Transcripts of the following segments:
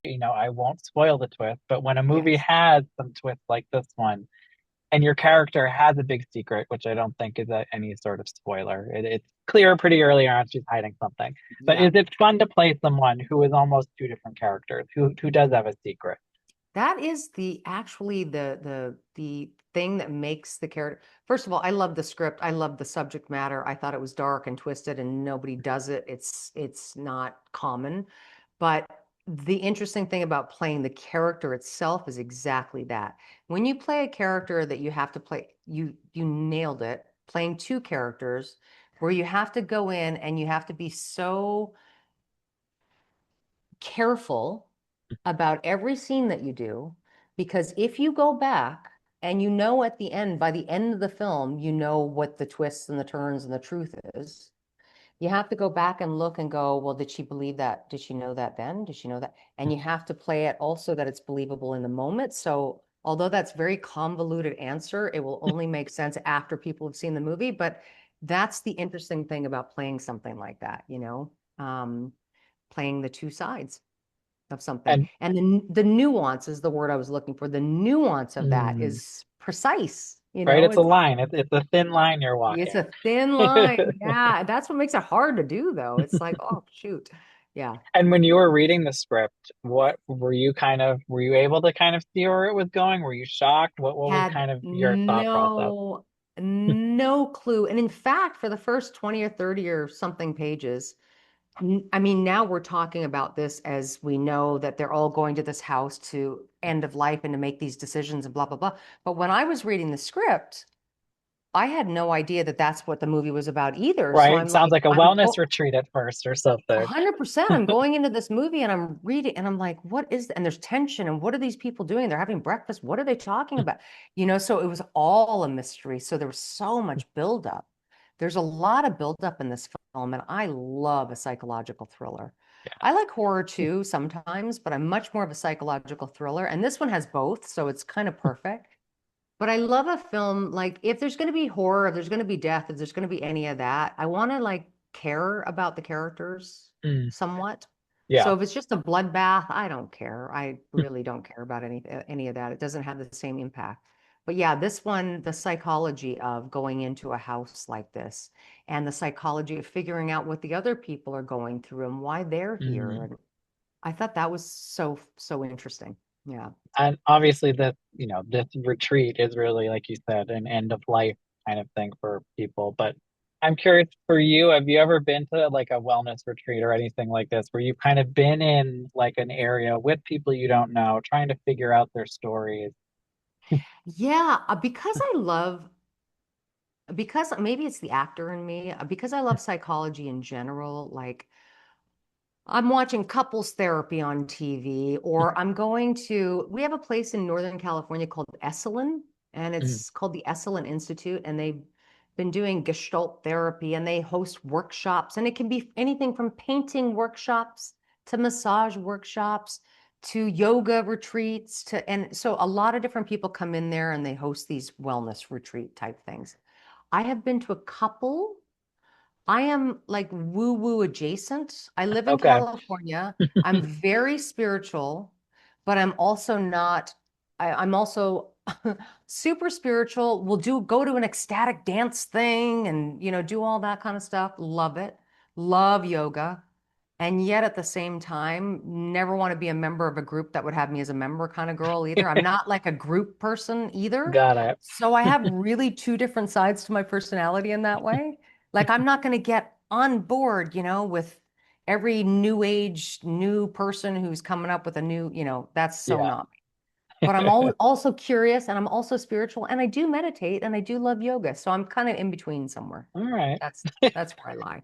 I won't spoil the twist, but when a movie Yes. has some twists like this one, and your character has a big secret, which I don't think is any sort of spoiler. It's clear pretty early on she's hiding something. But Yeah. is it fun to play someone who is almost two different characters, who does have a secret? That is the actually the thing that makes the character. First of all, I love the script. I love the subject matter. I thought it was dark and twisted and nobody does it. It's not common. But the interesting thing about playing the character itself is exactly that. When you play a character that you have to play, you nailed it. Playing two characters where you have to go in and you have to be so careful about every scene that you do, because if you go back and you know at the end, by the end of the film, you know what the twists and the turns and the truth is, you have to go back and look and go, well, did she believe that? Did she know that then? Did she know that? And you have to play it also that it's believable in the moment. So although that's very convoluted answer, it will only make sense after people have seen the movie. But that's the interesting thing about playing something like that, playing the two sides of something. And And the nuance is the word I was looking for. The nuance of that mm, is precise. right, it's a line. It's a thin line you're It's walking. a thin line. Yeah, that's what makes it hard to do though. It's like, oh shoot. Yeah. And when you were reading the script, what were you able to kind of see where it was going? Were you shocked? What was Had kind of your thought process? no clue. And in fact, for the first 20 or 30 or something pages, I mean, now we're talking about this as we know that they're all going to this house to end of life and to make these decisions and blah, blah, blah. But when I was reading the script, I had no idea that that's what the movie was about either. So Right? I'm Sounds like, like a wellness retreat at first or something. 100%. I'm going into this movie and I'm reading and I'm like, what is, and there's tension and what are these people doing? They're having breakfast. What are they talking about? So it was all a mystery. So there was so much buildup. There's a lot of buildup in this film, and I love a psychological thriller. I like horror too sometimes, but I'm much more of a psychological thriller. And this one has both, so it's kind of perfect. But I love a film like if there's going to be horror, if there's going to be death, if there's going to be any of that, I want to like care about the characters Mm, somewhat. yeah. So if it's just a bloodbath, I don't care. I really don't care about any of that. It doesn't have the same impact. But yeah, this one, the psychology of going into a house like this and the psychology of figuring out what the other people are going through and why they're here. Mm. And I thought that was so interesting. Yeah. And obviously this retreat is really, like you said, an end of life kind of thing for people. But I'm curious for you, have you ever been to like a wellness retreat or anything like this where you've kind of been in like an area with people you don't know, trying to figure out their stories? Yeah, because maybe it's the actor in me, because I love psychology in general, like I'm watching couples therapy on TV, or we have a place in Northern California called Esalen, and Mm, it's called the Esalen Institute, and they've been doing Gestalt therapy, and they host workshops, and it can be anything from painting workshops to massage workshops to yoga retreats and so a lot of different people come in there and they host these wellness retreat type things. I have been to a couple. I am like woo woo adjacent. I live in okay. California. I'm very spiritual, but I'm also not, I'm also super spiritual. We'll go to an ecstatic dance thing and, do all that kind of stuff. Love it. Love yoga. And yet at the same time, never want to be a member of a group that would have me as a member kind of girl either. I'm not like a group person either. Got it. So I have really two different sides to my personality in that way. Like I'm not going to get on board, with every new age, new person who's coming up with a new, that's so Yeah. not me. But I'm also curious and I'm also spiritual and I do meditate and I do love yoga. So I'm kind of in between somewhere. All right. That's where I lie.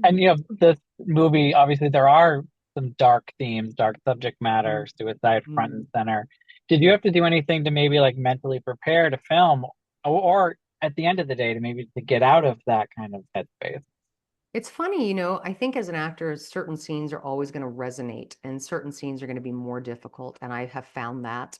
And this movie, obviously there are some dark themes, dark subject matter, suicide front and Mm. center. Did you Yeah. have to do anything to maybe like mentally prepare to film or at the end of the day to maybe to get out of that kind of headspace? It's funny, I think as an actor, certain scenes are always going to resonate and certain scenes are going to be more difficult. And I have found that.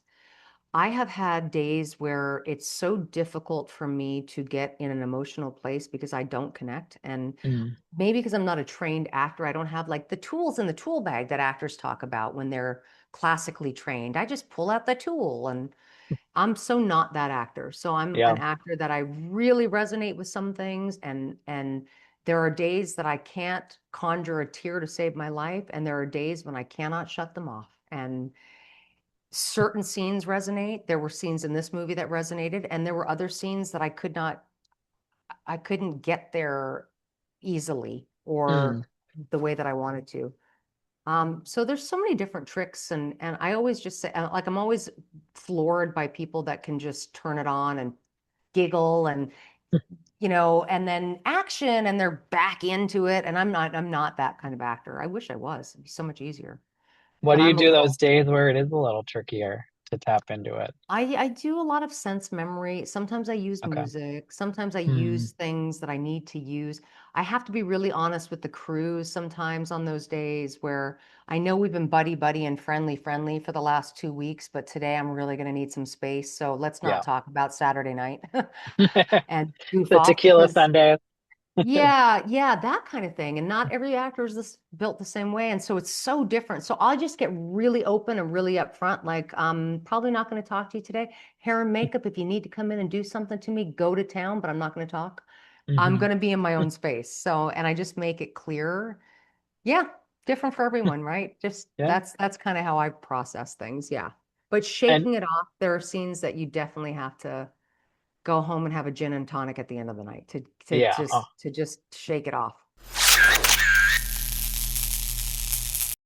I have had days where it's so difficult for me to get in an emotional place because I don't connect. And Mm, maybe because I'm not a trained actor, I don't have like the tools in the tool bag that actors talk about when they're classically trained. I just pull out the tool, and I'm so not that actor. So I'm yeah. an actor that I really resonate with some things, and there are days that I can't conjure a tear to save my life, and there are days when I cannot shut them off. And certain scenes resonate. There were scenes in this movie that resonated, and there were other scenes that I couldn't get there easily Mm, or the way that I wanted to. So there's so many different tricks, and I always just say, like, I'm always floored by people that can just turn it on and giggle and and then action, and they're back into it. And I'm not that kind of actor. I wish I was. It'd be so much easier. what But do you I'm a do those little days where it is a little trickier to tap into it? I do a lot of sense memory. Sometimes I use Okay. music. Sometimes I Mm, use things that I need to use. I have to be really honest with the crews sometimes on those days where I know we've been buddy and friendly for the last 2 weeks, but today I'm really going to need some space. So let's not yeah. talk about Saturday night and goof The off tequila because Sundays. yeah, that kind of thing. And not every actor is built the same way. And so it's so different. So I'll just get really open and really upfront. Like, I'm probably not going to talk to you today. Hair and makeup, if you need to come in and do something to me, go to town, but I'm not going to talk. I'm Hmm. going to be in my own space. So, and I just make it clear. Yeah, different for everyone, right? Just Yeah. that's kind of how I process things. Yeah. But And shaking it off, there are scenes that you definitely have to go home and have a gin and tonic at the end of the night to yeah. Oh, just shake it off.